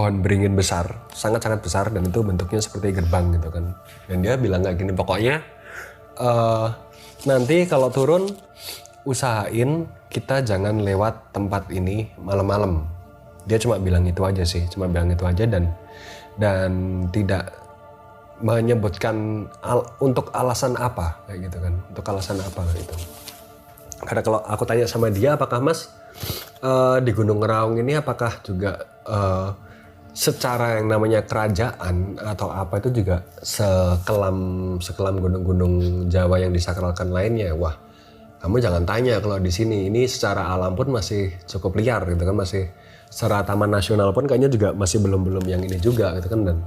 pohon beringin besar, sangat-sangat besar, dan itu bentuknya seperti gerbang gitu kan. Dan dia bilang kayak gini, pokoknya nanti kalau turun usahain kita jangan lewat tempat ini malam-malam. Dia cuma bilang itu aja sih, dan tidak menyebutkan untuk alasan apa kayak gitu kan, untuk alasan apa gitu. Karena kalau aku tanya sama dia, apakah Mas di Gunung Ngeraung ini apakah juga secara yang namanya kerajaan atau apa itu juga sekelam gunung-gunung Jawa yang disakralkan lainnya? Wah, kamu jangan tanya, kalau di sini ini secara alam pun masih cukup liar gitu kan, masih secara taman nasional pun kayaknya juga masih belum yang ini juga gitu kan, dan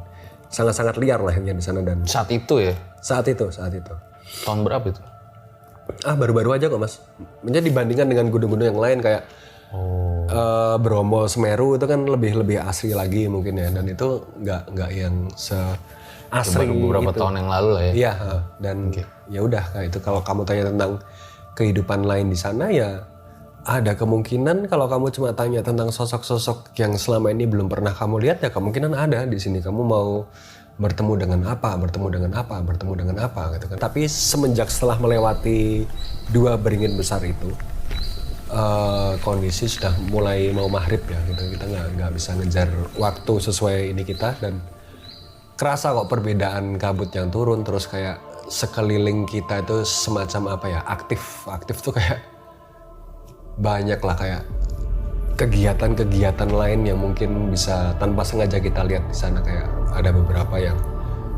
sangat-sangat liar lah yang di sana. Dan saat itu ya? Saat itu. Tahun berapa itu? Baru-baru aja kok Mas. Maksudnya dibandingkan dengan gunung-gunung yang lain kayak Bromo, Semeru itu kan lebih asri lagi mungkin ya, dan itu nggak yang asri beberapa itu. Tahun yang lalu lah ya. Iya, dan ya udah kayak itu. Kalau kamu tanya tentang kehidupan lain di sana, ya ada kemungkinan. Kalau kamu cuma tanya tentang sosok-sosok yang selama ini belum pernah kamu lihat, ya kemungkinan ada di sini. Kamu mau bertemu dengan apa gitu kan. Tapi setelah melewati 2 beringin besar itu, kondisi sudah mulai mau maghrib ya gitu. Kita nggak bisa ngejar waktu sesuai ini kita, dan kerasa kok perbedaan kabut yang turun, terus kayak sekeliling kita itu semacam apa ya, aktif tuh kayak banyak lah kayak kegiatan lain yang mungkin bisa tanpa sengaja kita lihat di sana. Kayak ada beberapa yang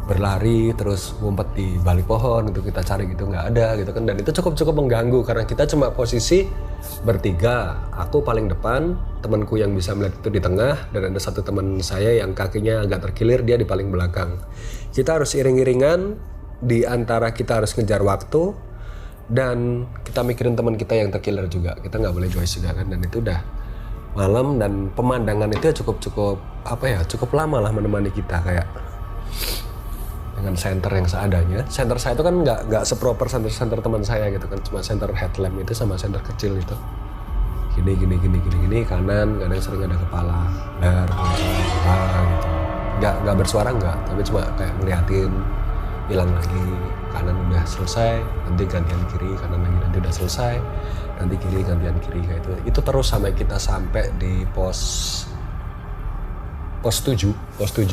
berlari terus ngumpet di balik pohon itu, kita cari gitu nggak ada gitu kan. Dan itu cukup mengganggu karena kita cuma posisi bertiga, aku paling depan, temanku yang bisa melihat itu di tengah, dan ada satu teman saya yang kakinya agak terkilir, dia di paling belakang. Kita harus iring-iringan, di antara kita harus ngejar waktu dan kita mikirin teman kita yang terkilir juga, kita nggak boleh joyce juga kan. Dan itu udah malam dan pemandangan itu cukup lama lah menemani kita, kayak dengan senter yang seadanya. Senter saya itu kan nggak seproper senter teman saya gitu kan, cuma senter headlamp itu sama senter kecil itu. Gini kanan, kadang sering ada kepala, gitu. Nggak bersuara nggak, tapi cuma kayak ngeliatin, hilang lagi, kanan udah selesai, nanti gantian kiri, kanan lagi nanti udah selesai, nanti kiri gantian kiri kayak itu. Itu terus sampai kita sampai di pos 7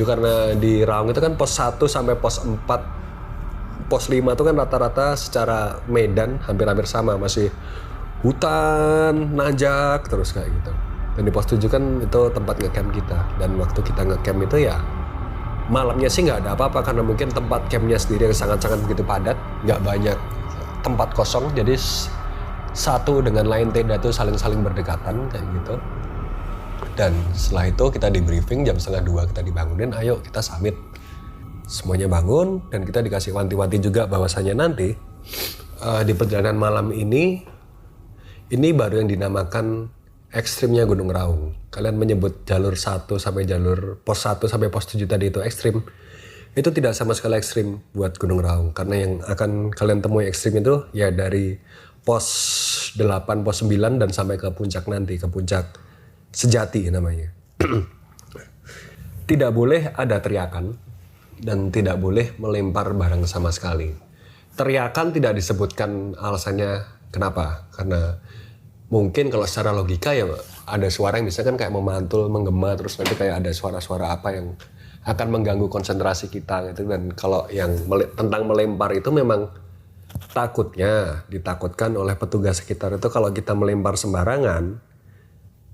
karena di Raung itu kan pos 1 sampai pos 4, pos 5 itu kan rata-rata secara medan hampir sama, masih hutan, nanjak terus kayak gitu. Dan di pos 7 kan itu tempat ngecamp kita, dan waktu kita ngecamp itu ya malamnya sih nggak ada apa-apa karena mungkin tempat campnya sendiri yang sangat-sangat begitu padat, nggak banyak tempat kosong, jadi satu dengan lain tenda itu saling berdekatan kayak gitu. Dan setelah itu kita di briefing jam 1:30 kita dibangunin, ayo kita summit. Semuanya bangun dan kita dikasih wanti-wanti juga bahwasanya nanti di perjalanan malam ini baru yang dinamakan ekstrimnya Gunung Raung. Kalian menyebut jalur 1 sampai jalur pos 1 sampai pos 7 tadi itu ekstrim. Itu tidak sama sekali ekstrim buat Gunung Raung, karena yang akan kalian temui ekstrim itu ya dari pos 8, pos 9 dan sampai ke puncak nanti, ke puncak sejati namanya. Tidak boleh ada teriakan dan tidak boleh melempar barang sama sekali. Teriakan tidak disebutkan alasannya kenapa, karena mungkin kalau secara logika ya ada suara yang misalkan kayak memantul, menggema, terus nanti kayak ada suara-suara apa yang akan mengganggu konsentrasi kita gitu. Dan kalau yang tentang melempar itu memang ditakutkan oleh petugas sekitar itu kalau kita melempar sembarangan,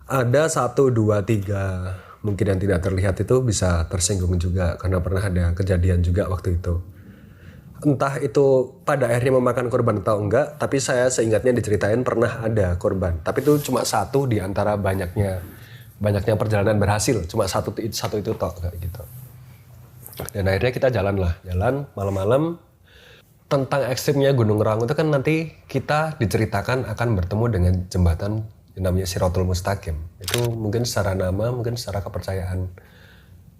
ada 1, 2, 3 mungkin yang tidak terlihat itu bisa tersinggung juga, karena pernah ada kejadian juga waktu itu. Entah itu pada akhirnya memakan korban atau enggak, tapi saya seingatnya diceritain pernah ada korban. Tapi itu cuma 1 di antara banyaknya perjalanan berhasil, cuma satu itu tok kayak gitu. Dan akhirnya kita jalan malam-malam. Tentang ekstrimnya Gunung Raung itu kan nanti kita diceritakan akan bertemu dengan jembatan yang namanya Shiratul Mustaqim. Itu mungkin secara nama, mungkin secara kepercayaan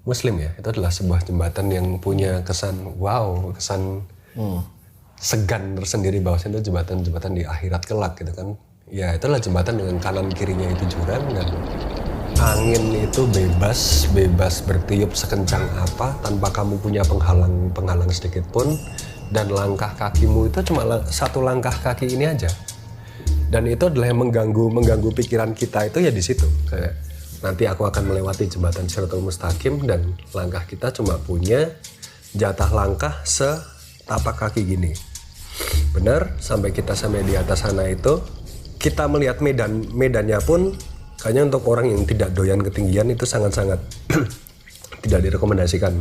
Muslim ya, itu adalah sebuah jembatan yang punya kesan segan tersendiri, bahwasanya itu jembatan di akhirat kelak gitu kan. Ya itulah jembatan dengan kanan kirinya itu jurang, dan angin itu bebas bertiup sekencang apa tanpa kamu punya penghalang sedikit pun, dan langkah kakimu itu cuma satu langkah kaki ini aja, dan itu adalah yang mengganggu pikiran kita itu ya di situ. Kayak nanti aku akan melewati jembatan Shiratul Mustaqim dan langkah kita cuma punya jatah langkah setapak kaki gini. Benar, sampai di atas sana itu kita melihat medannya pun kayaknya untuk orang yang tidak doyan ketinggian itu sangat-sangat tidak direkomendasikan.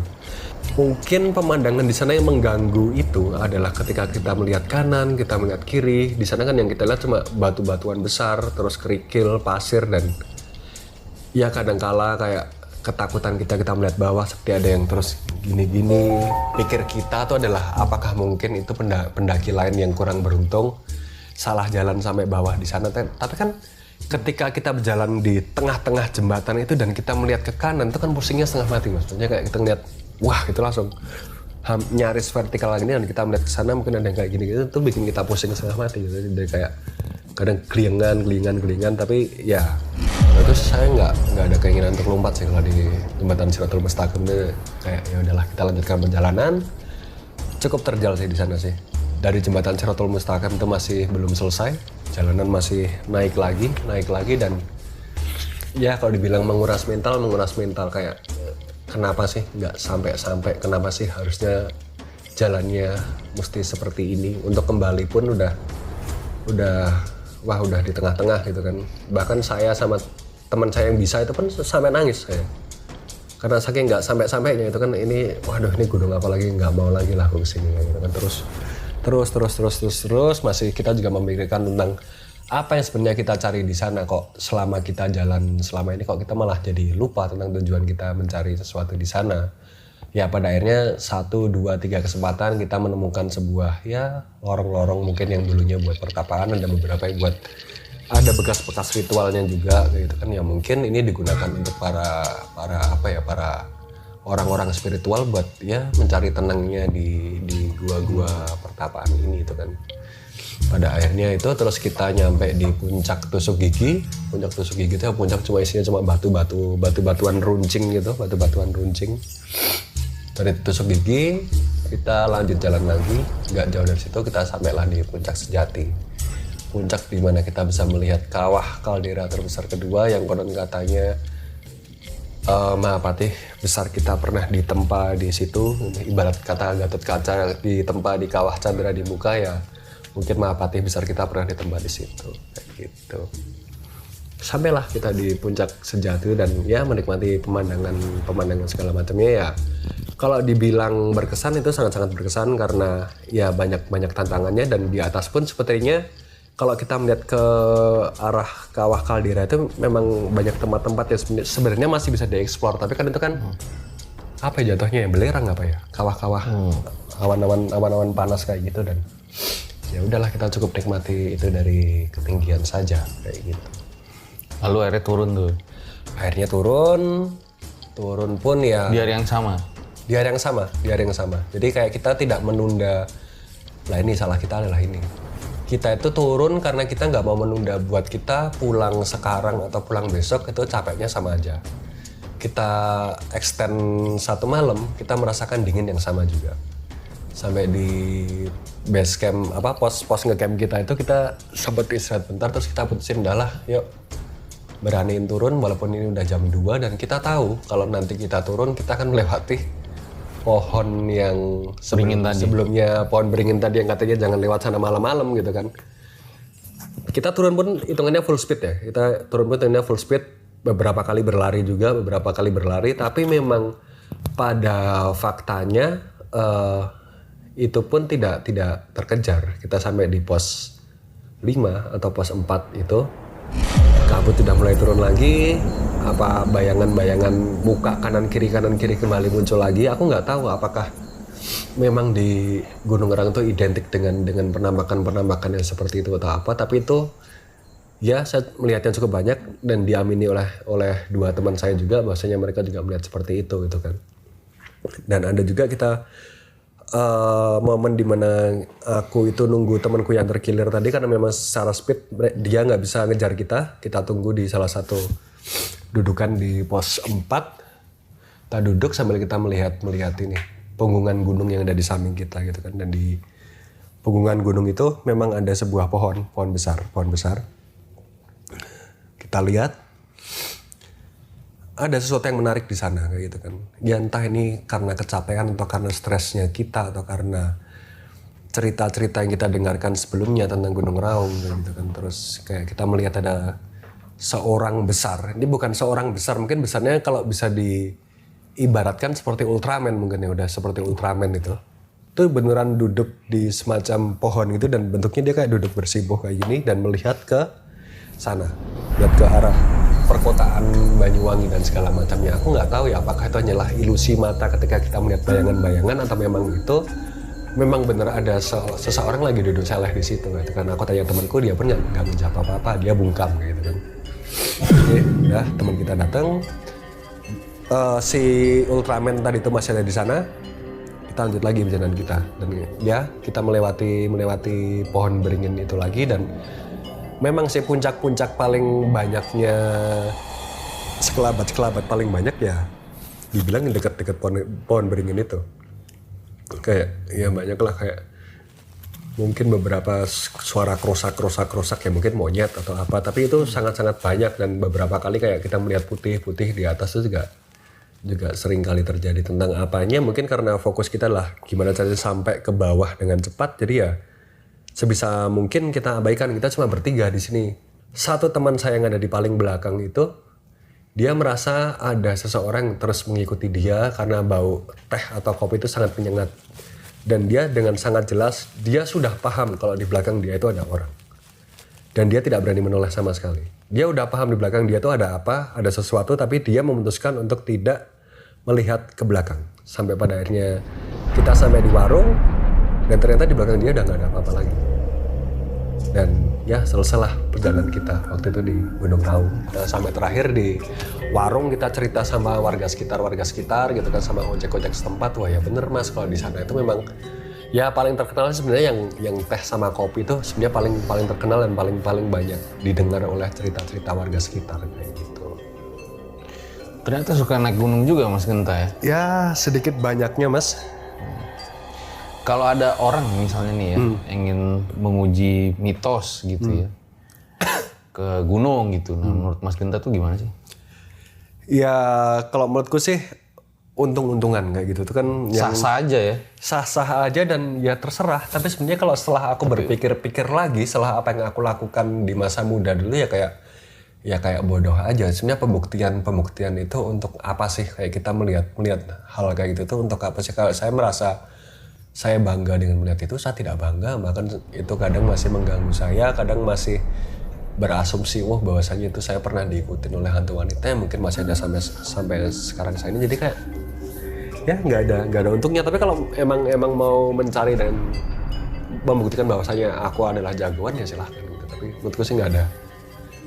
Mungkin pemandangan di sana yang mengganggu itu adalah ketika kita melihat kanan, kita melihat kiri. Di sana kan yang kita lihat cuma batu-batuan besar, terus kerikil, pasir, dan ya kadangkala kayak ketakutan kita melihat bawah seperti ada yang terus gini-gini. Pikir kita tuh adalah apakah mungkin itu pendaki lain yang kurang beruntung salah jalan sampai bawah di sana. Tapi kan ketika kita berjalan di tengah-tengah jembatan itu dan kita melihat ke kanan itu kan pusingnya setengah mati, maksudnya kayak kita ngeliat wah itu langsung nyaris vertikal lagi dan kita melihat ke sana mungkin ada yang kayak gini gitu, itu bikin kita pusing setengah mati gitu. Jadi kayak kadang gelingan, tapi ya terus saya nggak ada keinginan untuk lompat sih kalau di jembatan Shiratul Mustaqim itu. Kayak ya udahlah kita lanjutkan perjalanan. Cukup terjal sih di sana sih. Dari jembatan Shiratul Mustaqim itu masih belum selesai, jalanan masih naik lagi, dan ya kalau dibilang menguras mental kayak kenapa sih nggak sampai, kenapa sih harusnya jalannya mesti seperti ini. Untuk kembali pun udah di tengah-tengah gitu kan. Bahkan saya sama teman saya yang bisa itu pun sampai nangis saya. Karena saking nggak sampai-sampainya itu kan, ini waduh ini gunung apa lagi, nggak mau lagi lah aku kesini gitu kan. Terus masih kita juga memikirkan tentang apa yang sebenarnya kita cari di sana. Kok selama kita jalan selama ini kok kita malah jadi lupa tentang tujuan kita mencari sesuatu di sana. Ya pada akhirnya 1, 2, 3 kesempatan kita menemukan sebuah ya lorong-lorong mungkin yang dulunya buat pertapaan, ada beberapa yang buat ada bekas-bekas ritualnya juga gitu kan, ya mungkin ini digunakan untuk para orang-orang spiritual buat ya mencari tenangnya di gua-gua pertapaan ini itu kan. Pada akhirnya itu terus kita nyampe di puncak tusuk gigi. Puncak tusuk gigi itu puncak cuma isinya cuma batu-batuan runcing gitu, batu-batuan runcing. Dari tusuk gigi kita lanjut jalan lagi, nggak jauh dari situ kita sampailah di puncak sejati. Puncak di mana kita bisa melihat kawah kaldera terbesar kedua yang konon katanya Mahapatih besar kita pernah ditempa di situ. Ibarat kata Gatot Kaca ditempa di kawah Candra di muka, ya mungkin Mahapatih besar kita pernah ditempa di situ kayak gitu. Sampailah kita di puncak sejati dan ya menikmati pemandangan segala macamnya. Ya kalau dibilang berkesan itu sangat-sangat berkesan karena ya banyak tantangannya, dan di atas pun sepertinya kalau kita melihat ke arah kawah kaldera itu memang banyak tempat-tempat yang sebenarnya masih bisa dieksplor, tapi kan itu kan apa ya jatuhnya ya, belerang apa ya, kawah-kawah awan-awan panas kayak gitu, dan ya udahlah kita cukup nikmati itu dari ketinggian saja kayak gitu. Lalu akhirnya turun tuh. Akhirnya turun pun ya Di hari yang sama. Di hari yang sama. Jadi kayak kita tidak menunda. Lah ini salah kita adalah ini. Kita itu turun karena kita nggak mau menunda. Buat kita pulang sekarang atau pulang besok itu capeknya sama aja. Kita extend 1 malam, kita merasakan dingin yang sama juga. Sampai di base camp pos ngecamp kita itu kita sempat istirahat bentar, terus kita putusin udahlah yuk beraniin turun walaupun ini udah jam 2 dan kita tahu kalau nanti kita turun kita akan melewati pohon yang sebelumnya pohon beringin tadi yang katanya jangan lewat sana malam-malam gitu kan. Kita turun pun hitungannya full speed ya. Kita turun pun hitungannya full speed, beberapa kali berlari, tapi memang pada faktanya itu pun tidak terkejar. Kita sampai di pos 5 atau pos 4 itu kabut sudah mulai turun lagi, apa bayangan-bayangan muka kanan kiri kembali muncul lagi. Aku nggak tahu apakah memang di Gunung Ngerang itu identik dengan penambakan yang seperti itu atau apa, tapi itu ya saya melihatnya cukup banyak dan diamini oleh 2 teman saya juga, bahwasanya mereka juga melihat seperti itu gitu kan. Dan ada juga kita momen dimana aku itu nunggu temanku yang terkilir tadi, karena memang secara speed dia nggak bisa ngejar kita tunggu di salah satu dudukan di pos 4. Kita duduk sambil kita melihat ini punggungan gunung yang ada di samping kita gitu kan. Dan di punggungan gunung itu memang ada sebuah pohon besar. Kita lihat ada sesuatu yang menarik di sana kayak gitu kan. Ya entah ini karena kecapean atau karena stresnya kita atau karena cerita-cerita yang kita dengarkan sebelumnya tentang Gunung Raung gitu kan. Terus kayak kita melihat ada seorang besar. Ini bukan seorang besar, mungkin besarnya kalau bisa diibaratkan seperti Ultraman mungkin ya, udah seperti Ultraman itu. Itu beneran duduk di semacam pohon gitu dan bentuknya dia kayak duduk bersimpuh kayak gini dan melihat ke sana. Lihat ke arah perkotaan Banyuwangi dan segala macamnya. Aku nggak tahu ya apakah itu hanyalah ilusi mata ketika kita melihat bayangan-bayangan atau memang bener ada seseorang lagi duduk seleh di situ gitu kan. Aku tanya temanku, dia pun nggak menjawab apa-apa, dia bungkam gitu kan. Oke, udah teman kita datang. Si Ultraman tadi itu masih ada di sana. Kita lanjut lagi perjalanan kita dan ya kita melewati pohon beringin itu lagi dan memang sih puncak-puncak paling banyaknya sekelabat paling banyak ya dibilang dekat-dekat pohon beringin itu. Kayak ya banyak lah kayak mungkin beberapa suara krosak ya mungkin monyet atau apa, tapi itu sangat-sangat banyak dan beberapa kali kayak kita melihat putih-putih di atas itu juga sering kali terjadi. Tentang apanya mungkin karena fokus kita lah gimana caranya sampai ke bawah dengan cepat, jadi ya sebisa mungkin kita abaikan. Kita cuma bertiga di sini. Satu teman saya yang ada di paling belakang itu dia merasa ada seseorang yang terus mengikuti dia karena bau teh atau kopi itu sangat menyengat. Dan dia dengan sangat jelas, dia sudah paham kalau di belakang dia itu ada orang. Dan dia tidak berani menoleh sama sekali. Dia udah paham di belakang dia itu ada apa, ada sesuatu, tapi dia memutuskan untuk tidak melihat ke belakang. Sampai pada akhirnya kita sampai di warung, dan ternyata di belakang dia udah gak ada apa-apa lagi. Dan ya selesailah perjalanan kita waktu itu di Gunung Raung. Nah, sampai terakhir di warung kita cerita sama warga sekitar gitu kan, sama ojek-ojek setempat. Wah ya bener mas, kalau di sana itu memang ya paling terkenal sebenarnya yang teh sama kopi itu sebenarnya paling terkenal dan paling banyak didengar oleh cerita-cerita warga sekitar kayak gitu. Ternyata suka naik gunung juga Mas Genta ya? Ya sedikit banyaknya mas. Kalau ada orang misalnya nih ya, ingin menguji mitos gitu ya, ke gunung gitu, nah menurut Mas Genta tuh gimana sih? Ya kalau menurutku sih untung-untungan kayak gitu tuh kan yang Sah-sah aja ya? Sah-sah aja dan ya terserah. Tapi sebenarnya kalau setelah aku berpikir-pikir lagi, setelah apa yang aku lakukan di masa muda dulu ya kayak bodoh aja. Sebenarnya pembuktian itu untuk apa sih? Kayak kita melihat hal kayak gitu tuh untuk apa sih? Kalau saya merasa saya bangga dengan melihat itu, saya tidak bangga, bahkan itu kadang masih mengganggu saya, kadang masih berasumsi bahwasanya itu saya pernah diikutin oleh hantu wanita yang mungkin masih ada sampai sekarang saya ini. Jadi kayak ya nggak ada untungnya. Tapi kalau emang mau mencari dan membuktikan bahwasanya aku adalah jagoan ya silahkan gitu. Tapi menurutku sih nggak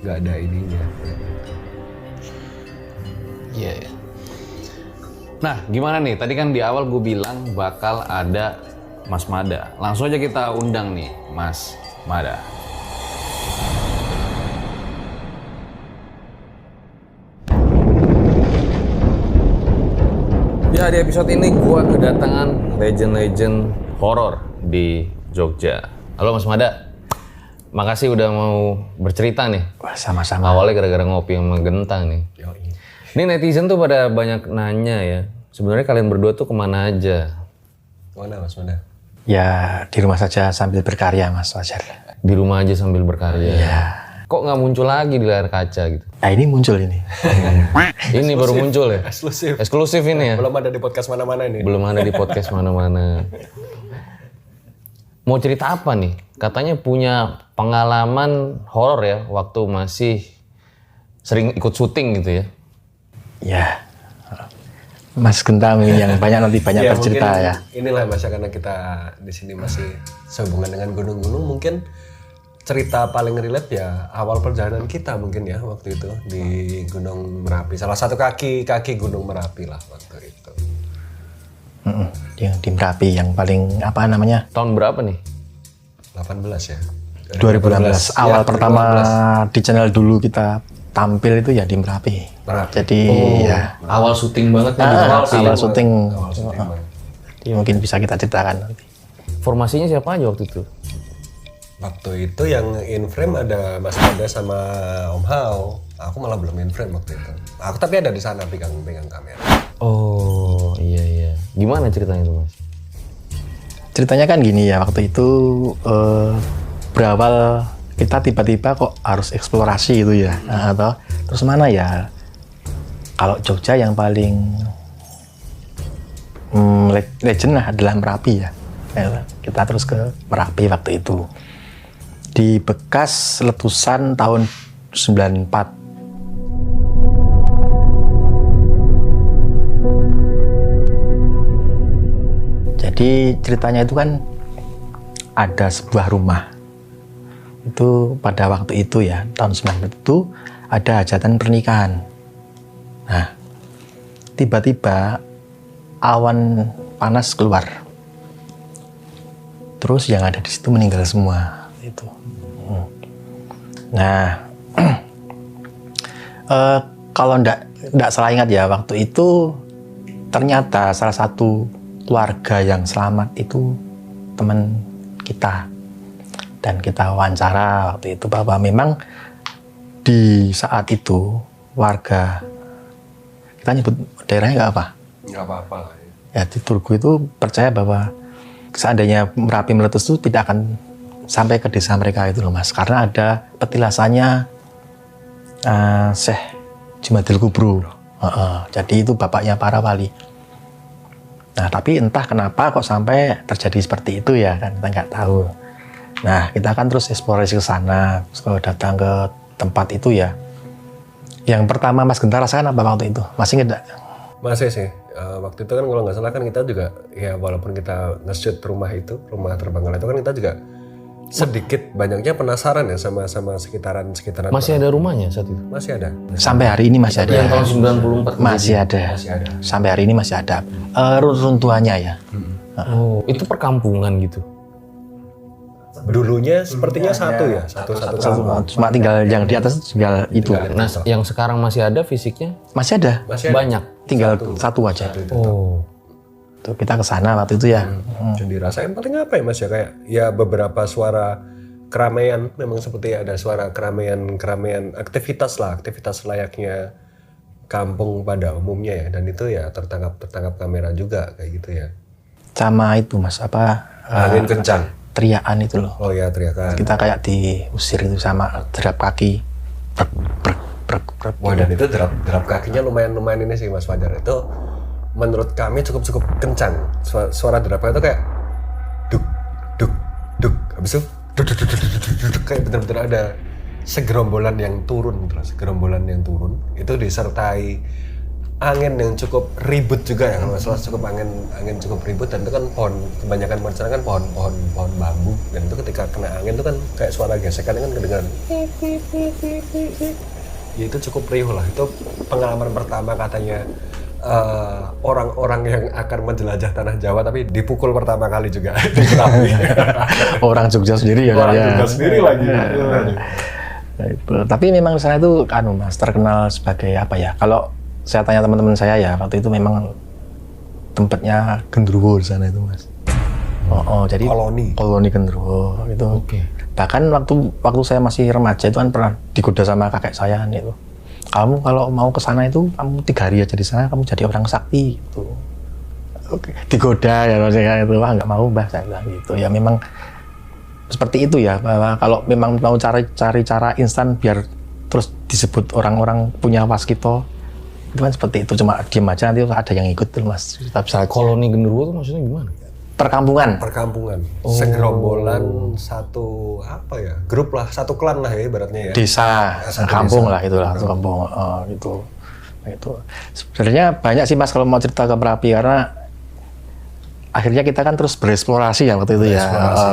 ada ininya. Iya. Yeah. Nah, gimana nih? Tadi kan di awal gue bilang bakal ada Mas Mada. Langsung aja kita undang nih, Mas Mada. Ya, di episode ini gue kedatangan legend-legend horor di Jogja. Halo Mas Mada. Makasih udah mau bercerita nih. Wah, sama-sama. Awalnya gara-gara ngopi sama Genta nih. Ini netizen tuh pada banyak nanya ya, sebenarnya kalian berdua tuh kemana aja? Mana Mas Mada? Ya di rumah saja sambil berkarya Mas, wajar. Di rumah aja sambil berkarya? Iya. Kok nggak muncul lagi di layar kaca gitu? Nah ini muncul ini. Ini baru muncul ya? Eksklusif ini ya? Belum ada di podcast mana-mana ini. Belum ada di podcast mana-mana. Mau cerita apa nih? Katanya punya pengalaman horor ya, waktu masih sering ikut syuting gitu ya? Ya, Mas Genta yang banyak bercerita ya. Inilah Mas, karena kita di sini masih sehubungan dengan gunung-gunung, mungkin cerita paling relate ya awal perjalanan kita mungkin ya waktu itu di Gunung Merapi. Salah satu kaki Gunung Merapi lah waktu itu. Yang di Merapi yang paling apa namanya? Tahun berapa nih? 18 ya. 2018. Awal ya, pertama 2018. Di channel dulu kita tampil itu ya di Merapi. Jadi ya Awal syuting banget nih. awal syuting. Bang. Jadi mungkin bisa kita ceritakan nanti. Formasinya siapa aja waktu itu? Waktu itu yang in frame ada Mas Pada sama Om Hao. Aku malah belum in frame waktu itu. Aku tapi ada di sana pegang kamera. Oh iya. Gimana ceritanya tuh Mas? Ceritanya kan gini ya, waktu itu berawal kita tiba-tiba kok harus eksplorasi gitu ya. Nah, atau terus mana ya? Kalau Jogja yang paling legend lah adalah Merapi ya. Kita terus ke Merapi waktu itu. Di bekas letusan tahun 94. Jadi ceritanya itu kan ada sebuah rumah. Itu pada waktu itu ya, tahun 94 itu ada hajatan pernikahan. Nah, tiba-tiba awan panas keluar. Terus yang ada di situ meninggal semua. Itu. Nah, kalau ndak salah ingat ya, waktu itu ternyata salah satu keluarga yang selamat itu teman kita. Dan kita wawancara waktu itu bahwa memang di saat itu warga, kita nyebut daerahnya nggak apa? Nggak apa-apa. Ya di Tugu itu percaya bahwa seandainya Merapi meletus itu tidak akan sampai ke desa mereka itu loh Mas. Karena ada petilasannya Syekh Jumadil Kubro. Jadi itu bapaknya para wali. Nah, tapi entah kenapa kok sampai terjadi seperti itu ya kan, kita nggak tahu. Nah, kita kan terus eksplorasi ke sana, kalau datang ke tempat itu ya. Yang pertama Mas Gentar rasakan apa waktu itu? Masih nggak? Masih sih. Waktu itu kan kalau nggak salah kan kita juga, ya walaupun kita nge-shoot rumah terbanggal itu kan kita juga sedikit banyaknya penasaran ya sama sekitaran. Masih ada rumahnya saat itu? Masih ada. Sampai hari ini masih ada. Yang tahun 94 Masih ada. Sampai hari ini masih ada. Runtuhannya ya. Oh, itu perkampungan gitu? Dulunya sepertinya satu kampung. Cuma tinggal yang di atas tinggal itu. Nah, yang sekarang masih ada fisiknya? Masih ada. Banyak? Tinggal satu aja. Oh. Tuh, kita ke sana waktu itu ya. Dan dirasain paling apa ya Mas ya, kayak ya beberapa suara keramaian, memang seperti ada suara keramaian aktivitas layaknya kampung pada umumnya ya, dan itu ya tertangkap kamera juga kayak gitu ya. Sama itu Mas, Angin kencang. teriakan itu loh. Oh ya, teriakan. Kita kayak diusir itu sama derap kaki. Brek. Wah, dan itu derap kakinya lumayan ini sih Mas Fajar. Itu menurut kami cukup kencang. Suara derapnya itu kayak duk. Habis itu duk, kayak benar-benar ada segerombolan yang turun gitu loh. Segerombolan yang turun itu disertai angin yang cukup ribut juga ya, kalau salah cukup angin cukup ribut, dan itu kan kebanyakan pohon kan pohon bambu, dan itu ketika kena angin itu kan kayak suara gesekan kan kedengaran. Ya itu cukup riuh lah. Itu pengalaman pertama katanya orang-orang yang akan menjelajah tanah Jawa, tapi dipukul pertama kali juga di Merapi. Orang Jogja sendiri ya. Jogja sendiri lagi. Nah, itu. Tapi memang sana itu Mas terkenal sebagai apa ya? Kalau saya tanya teman-teman saya ya, waktu itu memang tempatnya genderuwo di sana itu Mas. Jadi koloni genderuwo itu. Oke. Bahkan waktu saya masih remaja itu kan pernah digoda sama kakek saya itu. Kamu kalau mau ke sana itu kamu 3 hari aja di sana, kamu jadi orang sakti gitu. Oke. Digoda ya maksudnya itu, wah nggak mau Mbah, saya bilang gitu. Ya memang seperti itu ya, bahwa kalau memang mau cari cara instan biar terus disebut orang-orang punya waskito, itu kan seperti itu, cuma diem aja nanti ada yang ikut tuh Mas. Bisa koloni genderuwo itu maksudnya gimana? Perkampungan. Segerombolan satu grup lah, satu klan lah ya ibaratnya ya. Desa, kampung lah itulah, satu kampung gitu. Itu sebenarnya banyak sih Mas kalau mau cerita ke Merapi, karena akhirnya kita kan terus bereksplorasi ya waktu itu ya.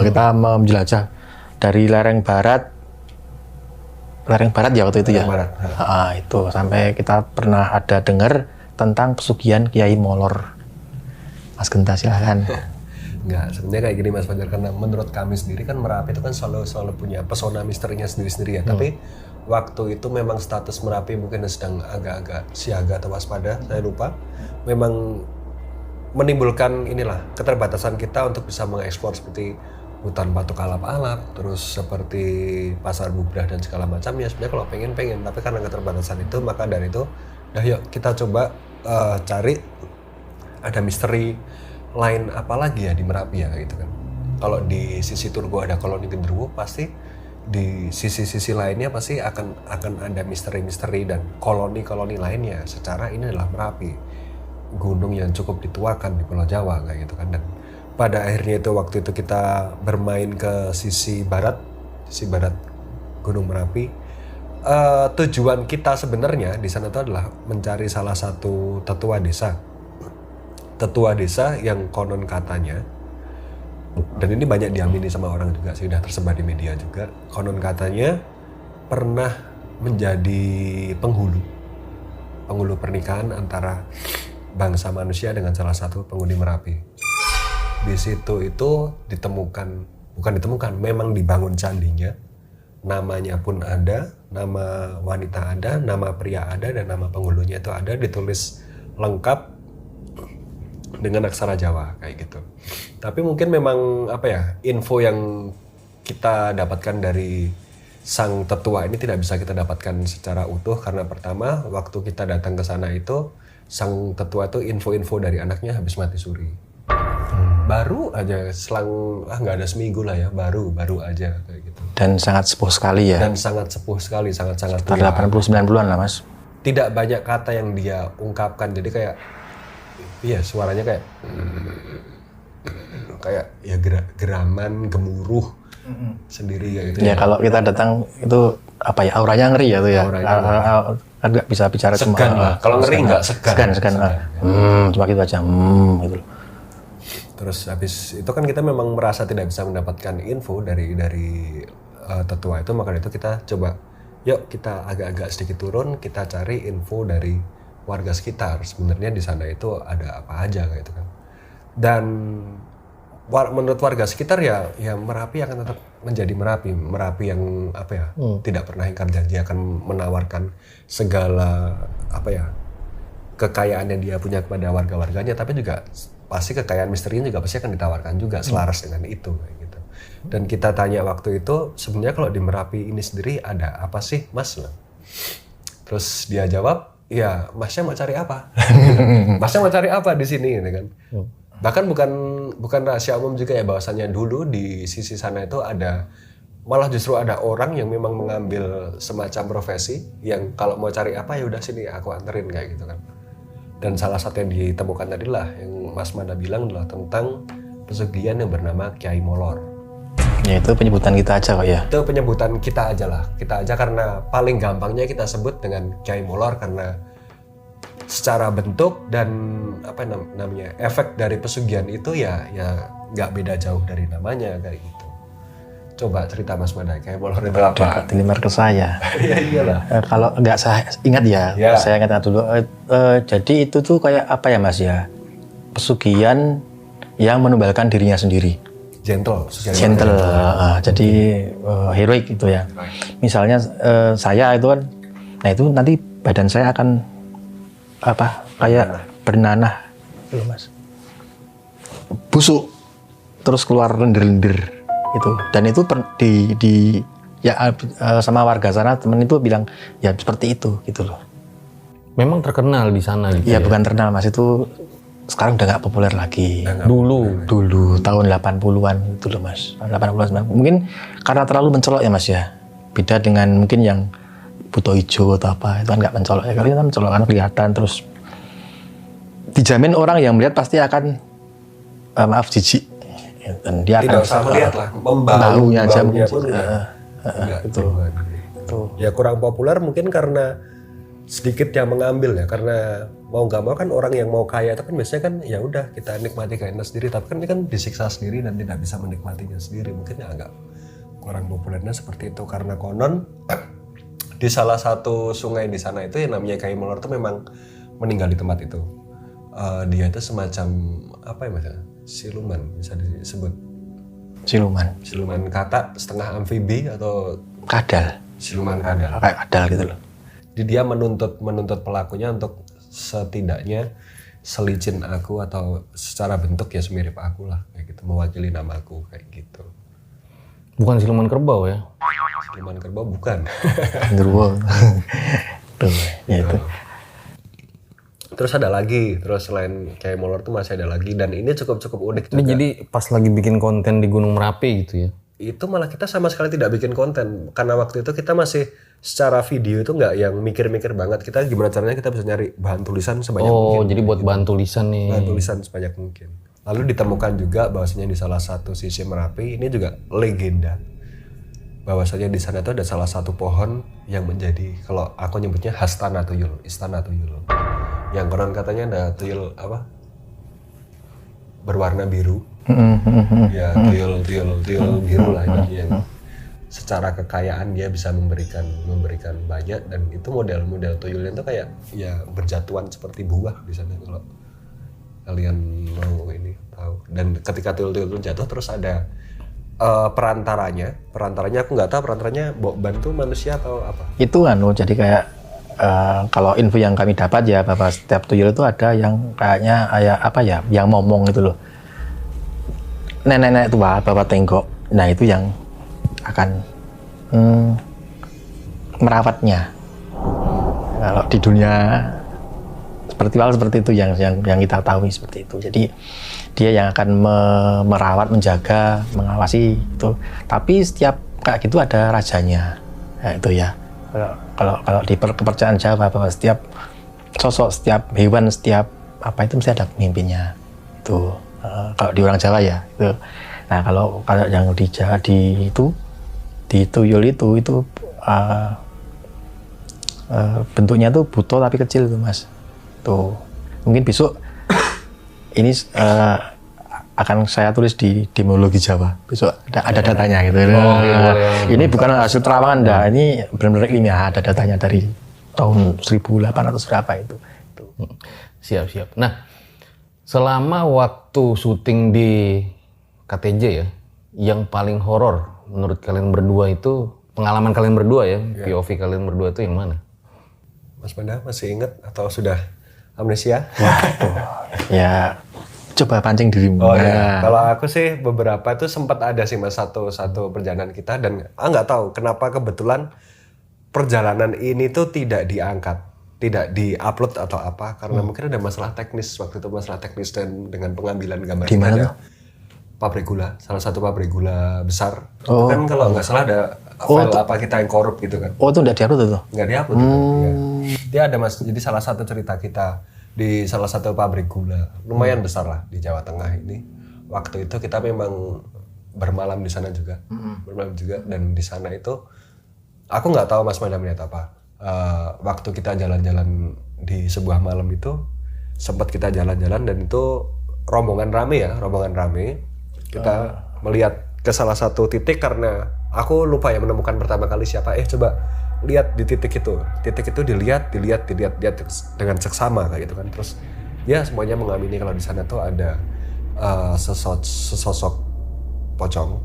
Kita menjelajah dari lereng barat ya waktu itu ya. Itu sampai kita pernah ada dengar tentang pesugihan Kiai Molor. Mas Genta silakan. Enggak, sebenarnya kayak gini Mas Fajar, karena menurut kami sendiri kan Merapi itu kan selalu punya pesona misterinya sendiri-sendiri ya. Tapi waktu itu memang status Merapi mungkin sedang agak-agak siaga atau waspada, saya lupa. Memang menimbulkan inilah keterbatasan kita untuk bisa mengeksplor seperti hutan batok alap-alap, terus seperti pasar bubrah dan segala macamnya. Sebenarnya kalau pengen, tapi karena keterbatasan itu, maka dari itu, dah yuk kita coba cari ada misteri lain apa lagi ya di Merapi ya gitu kan. Kalau di sisi Turgo ada koloni genderuwo, pasti di sisi-sisi lainnya pasti akan ada misteri-misteri dan koloni-koloni lainnya. Secara ini adalah Merapi, gunung yang cukup dituakan di Pulau Jawa kayak gitu kan. Dan pada akhirnya itu waktu itu kita bermain ke sisi barat Gunung Merapi. Tujuan kita sebenarnya di sana itu adalah mencari salah satu tetua desa yang konon katanya, dan ini banyak diamini sama orang juga, sudah tersebar di media juga, konon katanya pernah menjadi penghulu pernikahan antara bangsa manusia dengan salah satu penghuni Merapi. Di situ itu memang dibangun candinya, namanya pun ada, nama wanita ada, nama pria ada, dan nama penghulunya itu ada, ditulis lengkap dengan aksara Jawa kayak gitu. Tapi mungkin memang info yang kita dapatkan dari sang tetua ini tidak bisa kita dapatkan secara utuh, karena pertama waktu kita datang ke sana itu sang tetua itu info-info dari anaknya habis mati suri. Baru aja selang nggak ada seminggu lah ya, baru aja kayak gitu. Dan sangat sepuh sekali ya. Dan sangat tua. 80-90-an lah Mas. Tidak banyak kata yang dia ungkapkan, jadi kayak suaranya kayak ya geraman, gemuruh sendiri kayak gitu. Ya kalau kita datang itu auranya ngeri ya tuh ya. Nggak bisa bicara segan cuma. Kalau ngeri nggak segan. Cuma gitu aja. Gitu. Terus habis itu kan kita memang merasa tidak bisa mendapatkan info dari tetua itu, maka itu kita coba, yuk kita agak-agak sedikit turun, kita cari info dari warga sekitar. Sebenarnya di sana itu ada apa aja kayak gitu kan. Dan menurut warga sekitar ya Merapi akan tetap menjadi Merapi yang tidak pernah ingkar janji, akan menawarkan segala kekayaan yang dia punya kepada warga-warganya, tapi juga pasti kekayaan misterinya juga pasti akan ditawarkan juga selaras dengan itu kayak gitu. Dan kita tanya waktu itu, sebenarnya kalau di Merapi ini sendiri ada apa sih Mas? Terus dia jawab, ya Masnya mau cari apa? Masnya mau cari apa di sini gitu kan? Bahkan bukan rahasia umum juga ya, bahwasannya dulu di sisi sana itu malah justru ada orang yang memang mengambil semacam profesi yang kalau mau cari apa ya udah sini aku anterin kayak gitu kan. Dan salah satu yang ditemukan tadi lah yang Mas Manda bilang adalah tentang pesugihan yang bernama Kiai Molor. Ya itu penyebutan kita aja kok ya. Itu penyebutan kita aja lah. Kita aja karena paling gampangnya kita sebut dengan Kiai Molor karena secara bentuk dan namanya efek dari pesugihan itu ya nggak beda jauh dari namanya kayak gitu. Coba cerita Mas Manda, Kiai Molor itu apa? Deliver ke saya. Iya iyalah. Kalau nggak saya ingat ya, saya ingat dulu. Jadi itu tuh kayak apa ya Mas ya? Pesugihan yang menumbalkan dirinya sendiri. Gentle. Jadi heroik gitu ya. Misalnya saya itu kan, nah itu nanti badan saya akan kayak bernanah, gitu Mas. Busuk, terus keluar lendir-lendir. Itu dan itu sama warga sana temen itu bilang ya seperti itu gitu loh. Memang terkenal di sana gitu ya? Bukan terkenal Mas, itu sekarang udah nggak populer lagi. Dulu tahun 80-an itu loh Mas, 80-an. Mungkin karena terlalu mencolok ya Mas ya, beda dengan mungkin yang buto hijau atau apa, itu kan nggak mencolok ya. Kali itu kan mencolok kan kelihatan, terus dijamin orang yang melihat pasti akan jijik. Dan dia tidak usah melihat lah, membaunya aja mungkin itu. Ya kurang populer mungkin karena sedikit yang mengambil ya, karena mau nggak mau kan orang yang mau kaya itu kan biasanya kan ya udah kita nikmati kayaknya sendiri, tapi kan ini kan disiksa sendiri dan tidak bisa menikmatinya sendiri, mungkin ya agak kurang populernya seperti itu. Karena konon di salah satu sungai di sana itu yang namanya Kiai Molor itu memang meninggal di tempat itu. Dia itu semacam apa ya Mas? Siluman bisa disebut. Siluman Kata setengah amfibi atau kadal. Siluman kadal. kayak kadal gitu loh. Jadi dia menuntut pelakunya untuk setidaknya selicin aku atau secara bentuk ya semirip aku lah kayak gitu, mewakili namaku kayak gitu. Bukan siluman kerbau ya? Siluman kerbau bukan. Genderuwo. Tuh, ya itu. Terus ada lagi, terus selain kayak molor tuh masih ada lagi dan ini cukup unik Ini juga. jadi pas lagi bikin konten di Gunung Merapi gitu ya? Itu malah kita sama sekali tidak bikin konten karena waktu itu kita masih secara video itu nggak yang mikir-mikir banget kita gimana caranya kita bisa nyari bahan tulisan sebanyak mungkin. Oh, jadi buat bahan tulisan nih. Bahan tulisan sebanyak mungkin. Lalu ditemukan juga bahwasanya di salah satu sisi Merapi ini juga legenda. Bahwasanya di sana itu ada salah satu pohon yang menjadi kalau aku nyebutnya Hastana Tuyul, Istana Tuyul. Yang konon katanya ada tuyul apa? Berwarna biru. Ya, tuyul biru lah ini yang secara kekayaan dia bisa memberikan banyak dan itu model tuyulnya itu kayak ya berjatuhan seperti buah di sana kalau kalian mau ini tahu. Dan ketika tuyul itu jatuh terus ada perantaranya aku nggak tahu perantaranya bantu manusia atau apa. Itu jadi kayak kalau info yang kami dapat ya bahwa setiap tuyul itu ada yang kayaknya yang ngomong itu loh. Nenek-nenek tua, bapak tenggok. Nah itu yang akan merawatnya. Kalau di dunia seperti itu yang kita tahu seperti itu. Jadi dia yang akan merawat, menjaga, mengawasi itu. Tapi setiap kayak gitu ada rajanya. Nah, itu ya. Kalau di kepercayaan Jawa bahwa setiap sosok, setiap hewan, setiap apa itu mesti ada pemimpinnya. Itu kalau di orang Jawa ya. Itu. Nah kalau yang di Jawa di tuyul itu bentuknya tuh buto tapi kecil tuh Mas. Tuh mungkin besok ini akan saya tulis di Demologi Jawa. Besok ada datanya gitu. Ini bukan hasil terawangan dah. Ini benar-benar ilmiah, ada datanya dari tahun 1800 berapa itu. Siap. Nah, selama waktu syuting di KTJ ya, yang paling horor menurut kalian berdua itu pengalaman kalian berdua ya, POV kalian berdua itu yang mana? Mas Panda masih ingat atau sudah amnesia? Ya coba pancing dirimu. Oh iya. Kalau aku sih beberapa itu sempat ada sih Mas satu perjalanan kita dan nggak tahu kenapa kebetulan perjalanan ini tuh tidak diangkat, tidak diupload atau apa karena mungkin ada masalah teknis waktu itu dan dengan pengambilan gambar. Di mana tuh? Pabrik gula, salah satu pabrik gula besar. Itu kan kalau nggak salah ada file apa kita yang korup gitu kan. Oh itu nggak diupload tuh? Nggak diupload. Ya. Dia ada Mas, jadi salah satu cerita kita di salah satu pabrik gula lumayan besar lah di Jawa Tengah ini. Waktu itu kita memang bermalam di sana juga, dan di sana itu aku nggak tahu Mas Manda melihat apa. Waktu kita jalan-jalan di sebuah malam itu sempat kita jalan-jalan dan itu rombongan rame. Kita melihat ke salah satu titik karena aku lupa ya menemukan pertama kali siapa. Coba lihat di titik itu dilihat dengan seksama kayak gitu kan. Terus ya semuanya mengamini kalau di sana tuh ada sesosok pocong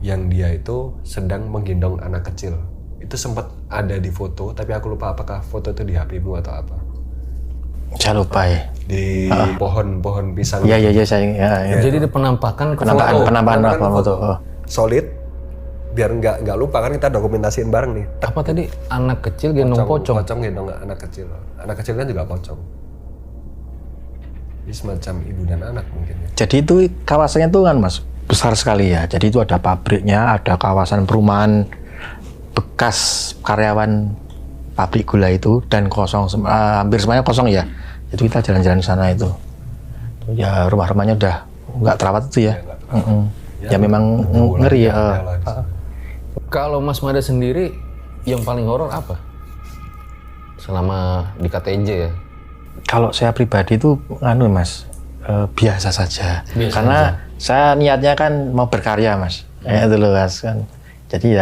yang dia itu sedang menggendong anak kecil. Itu sempat ada di foto tapi aku lupa apakah foto itu di HP-mu atau apa. Saya lupa ya. Di pohon pisang. Iya saya. Jadi ada penampakan foto. Solid. Biar nggak lupa kan kita dokumentasiin bareng nih. Apa tadi anak kecil gendong pocong? Pocong gendong anak kecil. Anak kecil kan juga pocong. Ini semacam ibu dan anak mungkin ya. Jadi itu kawasannya tuh kan Mas besar sekali ya. Jadi itu ada pabriknya, ada kawasan perumahan bekas karyawan pabrik gula itu dan kosong, hampir semuanya kosong ya. Itu kita jalan-jalan di sana itu. Ya rumah-rumahnya udah nggak terawat itu ya. Ya memang ngeri ya. Kalau Mas Mada sendiri yang paling horor apa? Selama di KTJ ya? Kalau saya pribadi itu Mas, biasa saja. Karena saya niatnya kan mau berkarya Mas. Itu loh Mas kan. Jadi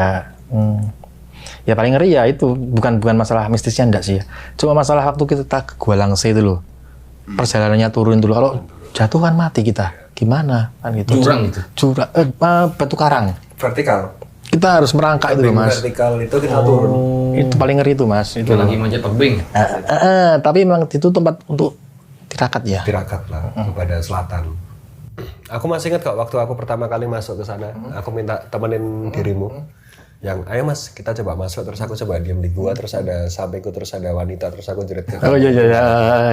ya paling ngeri ya itu bukan masalah mistisnya enggak sih ya. Cuma masalah waktu kita ke Gua Langse itu loh. Perjalanannya turun dulu. Kalau jatuh kan mati kita. Gimana kan gitu. Jurang itu. Batu karang. Vertikal. kita harus merangkak itu loh Tebing mas. vertikal itu kita turun. Itu paling ngeri itu mas. Itu Lagi manjat tebing. Tapi memang itu tempat untuk tirakat ya. Tirakat lah kepada selatan. Aku masih ingat kok waktu aku pertama kali masuk ke sana, aku minta temenin dirimu. Yang ayo mas kita coba masuk, terus aku coba diam di gua, terus ada sampingku, terus ada wanita, terus aku jerit ke Oh iya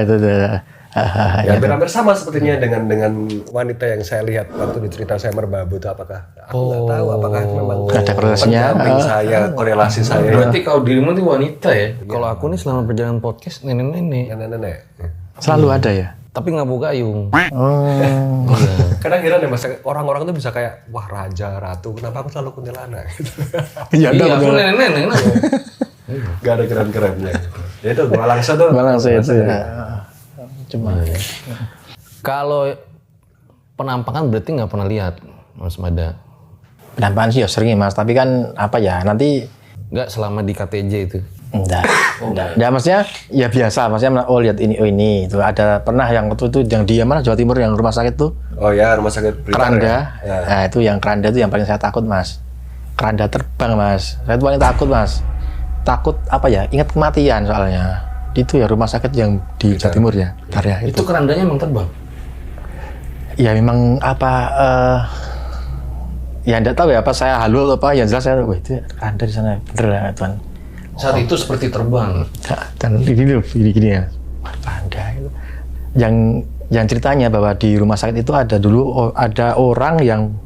itu. ya hampir sama sepertinya dengan wanita yang saya lihat waktu di cerita saya merbabu itu. Apakah aku nggak tahu apakah memang Ada korelasinya. pendamping saya, korelasi saya Berarti kalau dirimu itu wanita ya? Kalau aku nih selama perjalanan podcast nenek-nenek. nenek-nenek. Selalu ada ya. Tapi nggak buka gayung. Oh. Kadang heran ya mas, orang-orang tuh bisa kayak wah raja, ratu, kenapa aku selalu kuntilanak gitu. Iya Iya, aku nenek-nenek. Gak ada keren-kerennya. Ya itu gua langsung tuh. Malang saya itu ya. Cuma Kalau penampakan berarti nggak pernah lihat Mas Mada? penampakan sih ya sering mas. Tapi kan apa ya nanti Nggak selama di KTJ itu? enggak. Ya maksudnya ya biasa. Maksudnya oh lihat ini itu ada pernah yang waktu itu yang di mana Jawa Timur yang rumah sakit tuh. Oh ya rumah sakit Blitar Keranda. ya. Nah itu yang keranda itu yang paling saya takut mas. Keranda terbang mas. Saya tuh paling takut mas. Takut apa ya? Ingat kematian soalnya. Itu ya rumah sakit yang di Jawa Timur ya. Bentar ya Itu kerandanya emang terbang? Ya memang apa? Ya enggak tahu ya apa saya halu atau apa. Yang jelas saya wah itu keranda di sana bener ya Tuhan. Saat itu seperti terbang. Dan ini gini ya. Wah, keranda itu. Yang ceritanya bahwa di rumah sakit itu ada dulu ada orang yang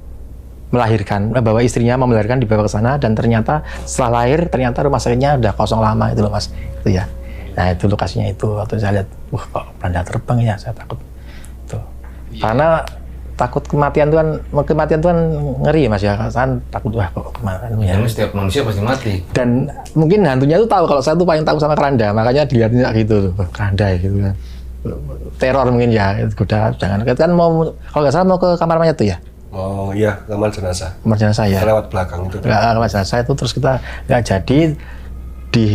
melahirkan, bahwa istrinya mau melahirkan dibawa ke sana dan ternyata setelah lahir ternyata rumah sakitnya udah kosong lama itu loh mas, itu ya. Nah itu lokasinya itu waktu saya lihat, wah kok keranda terbang ya, saya takut. Tuh. Karena takut kematian itu kan ngeri ya mas ya, kan takut wah kok kematian ya. Karena setiap manusia pasti mati. Dan mungkin hantunya tuh tahu kalau saya tuh paling takut sama keranda, makanya dilihatnya gitu, keranda gitu kan. Teror mungkin ya, udah jangan kan mau kalau nggak salah mau ke kamar mayat tuh ya. Oh iya kamar jenazah. Kamar jenazah ya. Lewat belakang itu. Kamar jenazah itu terus kita nggak jadi di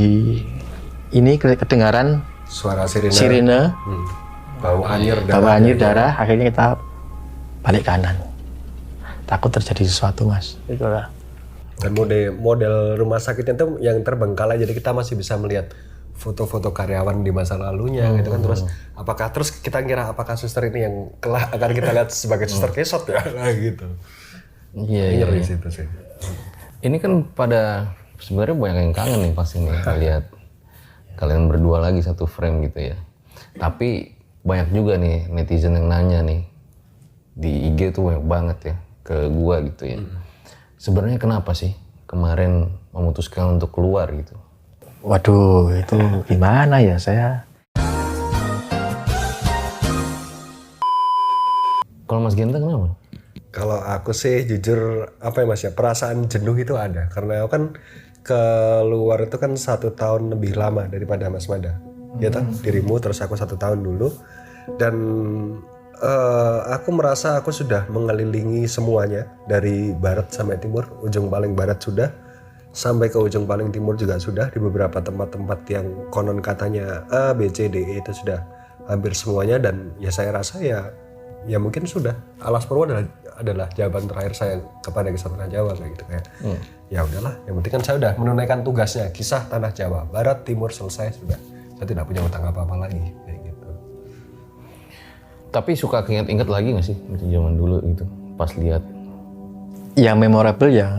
ini kedengaran Suara sirine. sirine, Bau anyir darah. bawa anyir darah, akhirnya kita balik kanan. Takut terjadi sesuatu mas. Itulah. Dan model rumah sakitnya itu yang terbengkalai, jadi kita masih bisa melihat foto-foto karyawan di masa lalunya gitu kan. Terus terus kita kira apakah suster ini yang kelak akan kita lihat sebagai suster kesot ya gitu. Iya. Ngeri situ sih. Ini kan pada sebenarnya banyak yang kangen nih pasti nih lihat kalian berdua lagi satu frame gitu ya. Tapi banyak juga nih netizen yang nanya nih di IG tuh banyak banget ya ke gua gitu ya. Sebenarnya kenapa sih kemarin memutuskan untuk keluar gitu? Waduh, itu gimana ya saya? Kalau Mas Genta kenapa? Kalau aku sih jujur apa ya mas ya, perasaan jenuh itu ada karena aku kan keluar itu kan 1 tahun lebih lama daripada Mas Mada. Ya kan dirimu terus aku 1 tahun dulu dan aku merasa aku sudah mengelilingi semuanya dari barat sampai timur, ujung paling barat sudah sampai ke ujung paling timur juga sudah, di beberapa tempat-tempat yang konon katanya A, B, C, D, E itu sudah hampir semuanya. Dan ya saya rasa ya mungkin sudah Alas Purwo adalah jawaban terakhir saya kepada Kesatria Jawa kayak gitu kayak ya udahlah, yang penting kan saya udah menunaikan tugasnya, kisah tanah Jawa barat timur selesai sudah, saya tidak punya utang apa-apa lagi kayak gitu. Tapi suka inget-inget lagi nggak sih itu zaman dulu gitu pas lihat? Yang memorable yang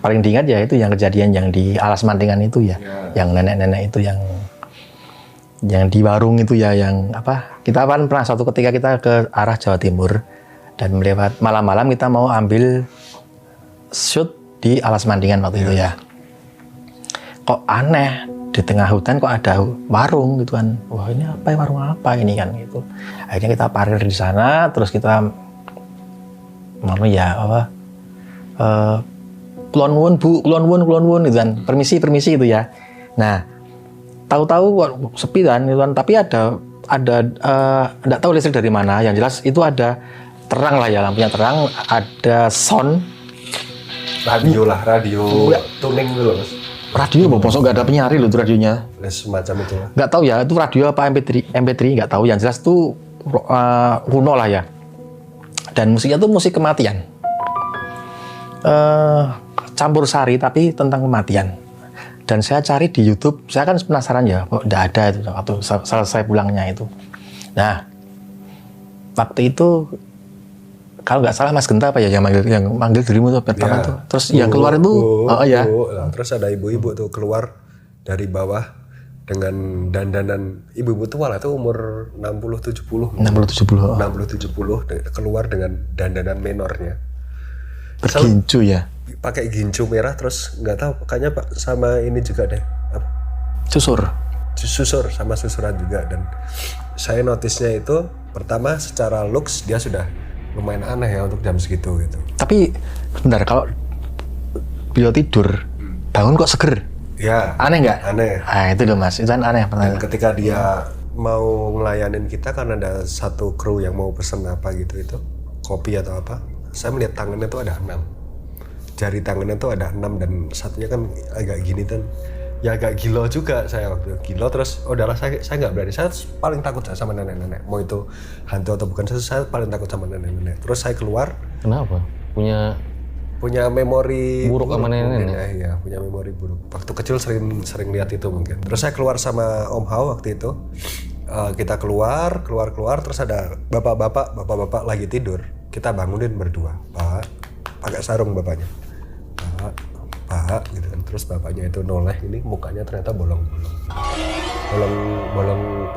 paling diingat ya itu yang kejadian yang di Alas Mantingan itu ya, yang nenek-nenek itu yang di warung itu ya, yang apa, kita kan pernah suatu ketika kita ke arah Jawa Timur dan melewat malam-malam kita mau ambil shoot di Alas Mantingan waktu itu ya. Kok aneh di tengah hutan kok ada warung gitu kan, wah ini apa ya, warung apa ini kan gitu. Akhirnya kita parkir di sana, terus kita mau ya apa, kulon wun gitu kan, permisi gitu ya. Nah tahu-tahu sepi kan gitu kan, tapi ada enggak tahu listrik dari mana, yang jelas itu ada terang lah ya, lampunya terang, ada sound radio tuning dulu mas. Radio bosok nggak ada penyari loh itu radionya. Semacam itu lah. Nggak tahu ya itu radio apa MP3 nggak tahu, yang jelas tuh kuno lah ya. Dan musiknya tuh musik kematian. campur sari tapi tentang kematian. Dan saya cari di YouTube, saya kan penasaran ya, kok nggak ada itu waktu selesai pulangnya itu. Nah, waktu itu kalau nggak salah Mas Genta apa ya yang manggil dirimu tuh pertama tuh. Terus yang keluar itu, Nah, terus ada ibu-ibu tuh keluar dari bawah dengan dandanan ibu-ibu tua lah, itu umur 60-70 keluar dengan dandanan menornya. Bergincu ya. Pakai gincu merah, terus nggak tahu kayaknya Pak sama ini juga deh, apa? Susur sama susuran juga. Dan saya notisnya itu pertama secara looks dia sudah lumayan aneh ya untuk jam segitu gitu. Tapi bentar, kalau beliau tidur bangun kok seger? Ya. Aneh nggak? Aneh. Ah itu loh Mas, itu kan aneh. Dan ketika dia mau ngelayanin kita karena ada satu kru yang mau pesen apa gitu itu kopi atau apa, saya melihat tangannya tuh ada 6. Jari tangannya tuh ada 6 dan satunya kan agak gini dan ya agak gila juga saya waktu itu. Gila terus udahlah saya nggak berani. Saya paling takut sama nenek-nenek. Mau itu hantu atau bukan, saya paling takut sama nenek-nenek. Terus saya keluar. Kenapa? Punya memori buruk sama nenek-nenek. Iya, punya memori buruk. Waktu kecil sering lihat itu mungkin. Terus saya keluar sama Om Hao waktu itu. Kita keluar terus ada bapak-bapak lagi tidur. Kita bangunin berdua. Pak, pakai sarung bapaknya. Pak gitu kan. Terus bapaknya itu noleh, ini mukanya ternyata bolong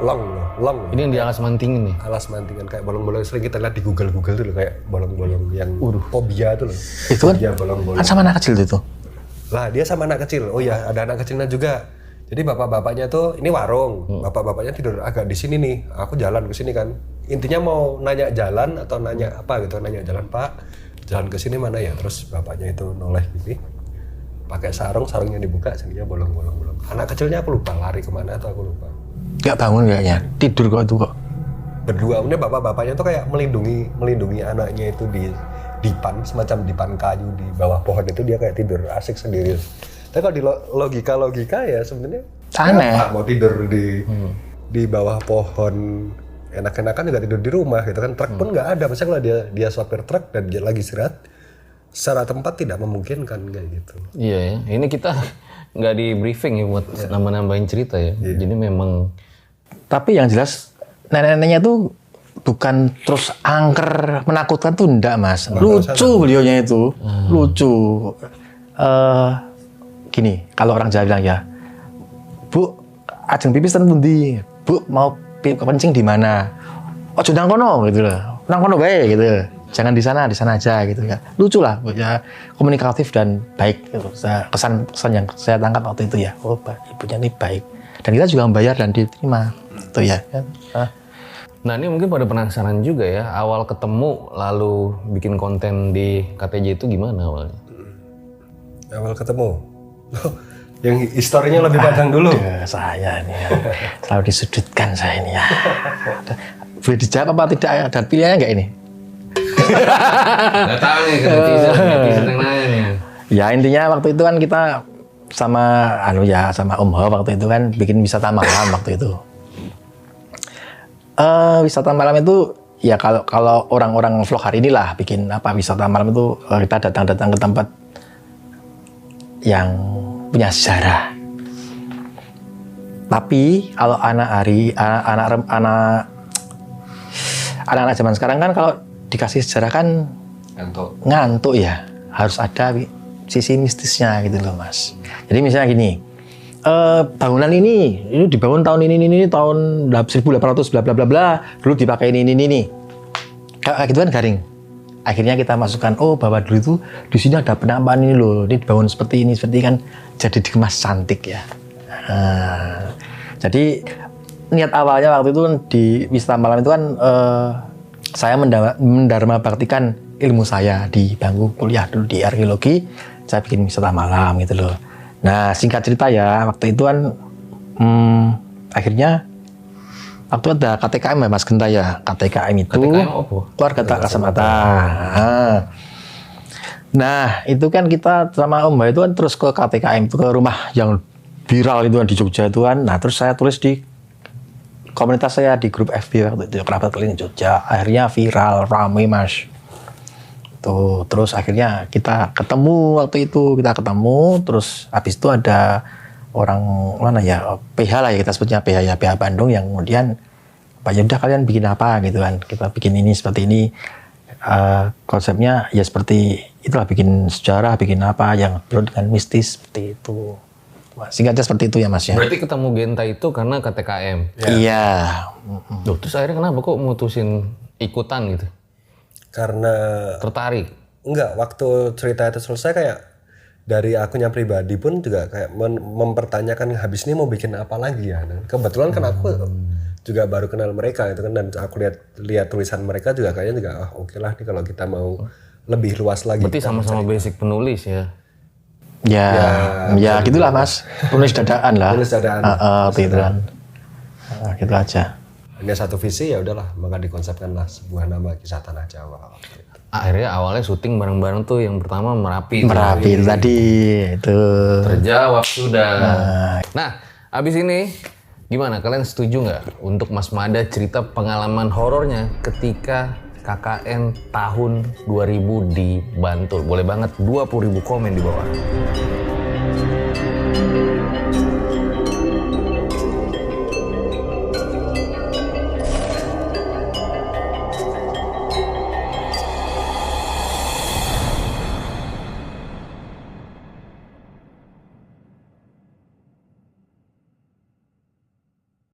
long. Ini yang di alas mantingin nih. Alas mantingan kayak bolong-bolong sering kita lihat di Google tuh loh, kayak bolong-bolong yang fobia tuh loh. Itu kan bolong-bolong. Kan sama anak kecil itu. Lah dia sama anak kecil. Oh ya, ada anak kecilnya juga. Jadi bapak-bapaknya tuh ini warung. Bapak-bapaknya tidur agak di sini nih. Aku jalan ke sini kan. Intinya mau nanya jalan atau nanya apa gitu, nanya jalan, Pak. Jalan ke sini mana ya? Terus bapaknya itu noleh gini. Pakai sarungnya dibuka, sininya bolong-bolong. Anak kecilnya aku lupa lari kemana atau aku lupa. Nggak bangun kayaknya, tidur kok itu kok. Berdua, ini bapak-bapaknya tuh kayak melindungi anaknya itu di dipan, semacam dipan kayu di bawah pohon itu, dia kayak tidur asik sendiri. Tapi kalau di logika ya sebenarnya aneh. Mau tidur di bawah pohon, enak-enakan juga tidur di rumah gitu kan. Truk pun nggak ada, maksudnya kalau dia sopir truk dan dia lagi istirahat, secara tempat tidak memungkinkan kayak gitu. Iya ya, ini kita nggak di briefing ya buat nambah-nambahin cerita ya. Jadi memang. Tapi yang jelas nenek-neneknya tuh bukan terus angker menakutkan tuh enggak Mas. Lucu beliaunya itu, lucu. Gini, kalau orang Jawa bilang ya, Bu, ajeng pipis ten pundi? Bu, mau kencing di mana? Ojo nang kono gitu loh. Nang kono bae gitu. Jangan di sana aja gitu ya. Lucu lah, ya, komunikatif dan baik gitu. Kesan yang saya tangkap waktu itu ya. Oh, ibunya ini baik. Dan kita juga membayar dan diterima. Itu ya. Nah, ini mungkin pada penasaran juga ya, awal ketemu lalu bikin konten di KTJ itu gimana awalnya? Awal ketemu? Yang historinya lebih panjang dulu. Saya ini ya. Selalu disudutkan saya ini ya. Boleh dijawab apa tidak ya? Dan pilihannya enggak ini? Nggak tahu nih, netizen yang nanya nih. Ya intinya waktu itu kan kita sama sama Om Ho waktu itu kan bikin wisata malam waktu itu. Wisata malam itu ya kalau orang-orang vlog hari inilah bikin apa wisata malam itu kita datang ke tempat yang punya sejarah. Tapi kalau anak-anak zaman sekarang kan kalau dikasih sejarah kan ngantuk ya, harus ada sisi mistisnya gitu loh Mas. Jadi misalnya gini, bangunan ini dibangun tahun ini tahun 1800 bla bla bla bla, dulu dipakai ini. Kayak gitu kan garing. Akhirnya kita masukkan, oh bahwa dulu itu di sini ada penampakan ini loh, ini dibangun seperti ini kan, jadi dikemas cantik ya. Jadi niat awalnya waktu itu kan di wisata malam itu kan saya mendarma baktikan ilmu saya di bangku kuliah dulu di arkeologi, saya bikin wisata malam gitu loh. Nah singkat cerita ya, waktu itu kan akhirnya waktu ada KTKM ya Mas Genta ya, KTKM itu keluarga tak kasat mata. Nah itu kan kita sama Om Mbak itu kan terus ke KTKM itu, ke rumah yang viral itu kan di Jogja itu kan. Nah terus saya tulis di komunitas saya di grup FB waktu itu, Kerabat Keliling Jogja. Akhirnya viral, ramai Mas. Tuh, terus akhirnya kita ketemu waktu itu, terus habis itu ada orang mana ya, PH lah ya kita sebutnya PH ya, PH Bandung yang kemudian Pak ya udah kalian bikin apa gitu kan, kita bikin ini seperti ini. Konsepnya ya seperti itulah, bikin sejarah, bikin apa yang penuh dengan mistis seperti itu. Singkatnya seperti itu ya Mas ya. Berarti ketemu Genta itu karena KTKM. Iya. Loh, terus akhirnya kenapa kok mutusin ikutan gitu? Karena Tertarik? enggak, waktu cerita itu selesai kayak dari akunya pribadi pun juga kayak mempertanyakan habis ini mau bikin apa lagi ya. Dan kebetulan kan aku juga baru kenal mereka itu kan, dan aku lihat tulisan mereka juga kayaknya juga oke lah nih kalau kita mau lebih luas lagi. Berarti sama-sama basic penulis ya? Ya gitulah Mas, tulis dadaan lah. Tulis dadaan. Gitu kan. Gitu aja. Hanya satu visi ya udahlah, maka dikonsepkanlah sebuah nama Kisah Tanah Jawa. Akhirnya awalnya syuting bareng-bareng tuh yang pertama Merapi. Merapi itu tadi itu. Terjawab sudah. Nah, abis ini gimana? Kalian setuju nggak untuk Mas Mada cerita pengalaman horornya ketika KKN tahun 2000 di Bantul? Boleh banget, 20.000 komen di bawah.